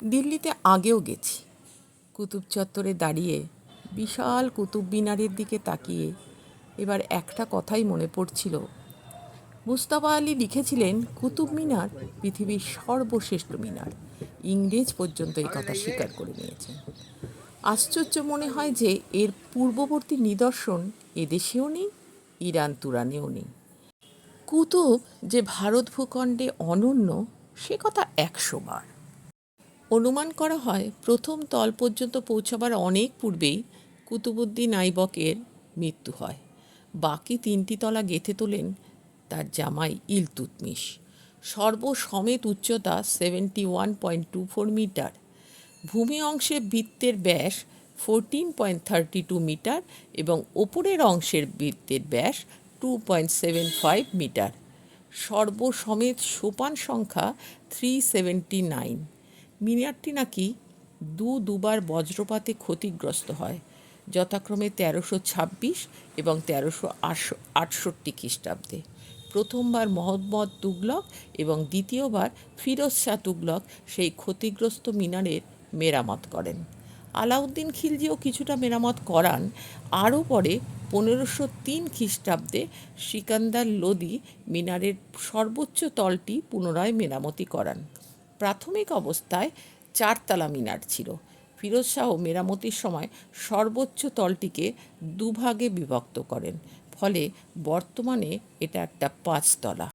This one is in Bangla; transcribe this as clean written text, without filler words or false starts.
দিল্লিতে আগেও গেছি। কুতুব চত্বরে দাঁড়িয়ে বিশাল কুতুব মিনারের দিকে তাকিয়ে এবার একটা কথাই মনে পড়ছিল। মুস্তাফা আলী লিখেছিলেন, কুতুব মিনার পৃথিবীর সর্বশ্রেষ্ঠ মিনার। ইংরেজ পর্যন্ত এই কথা স্বীকার করে নিয়েছেন। আশ্চর্য মনে হয় যে এর পূর্ববর্তী নিদর্শন এদেশেও নেই, ইরান তুরানেও নেই। কুতুব যে ভারত ভূখণ্ডে অনন্য, সে কথা 100 বার। অনুমান করা হয় প্রথম তল পর্যন্ত পৌঁছাবার অনেক পূর্বেই কুতুবউদ্দিন আইবকের মৃত্যু হয়। বাকি 3টি তলা গেঁথে তোলেন তার জামাই ইলতুৎমিশ। সর্বসমেত উচ্চতা 71.24 মিটার। ভূমি অংশের বৃত্তের ব্যাস 14.32 মিটার এবং ওপরের অংশের বৃত্তের ব্যাস 2.75 মিটার। সর্বসমেত সোপান সংখ্যা 379। মিনারটি নাকি দুবার বজ্রপাতে ক্ষতিগ্রস্ত হয়, যথাক্রমে 1326 এবং 1368 খ্রিস্টাব্দে। প্রথমবার মোহাম্মদ তুগলক এবং দ্বিতীয়বার ফিরোজ শাহ তুগলক সেই ক্ষতিগ্রস্ত মিনারের মেরামত করেন। আলাউদ্দিন খিলজিও কিছুটা মেরামত করান। আরও পরে 1503 খ্রিস্টাব্দে সিকান্দার লোদি মিনারের সর্বোচ্চ তলটি পুনরায় মেরামতি করান। প্রাথমিক অবস্থায় 4 তলা মিনার ছিল। ফিরোজ শাহ মেরামতির সময় সর্বোচ্চ তলটিকে দুভাগে বিভক্ত করেন, ফলে বর্তমানে এটা একটা 5 তলা।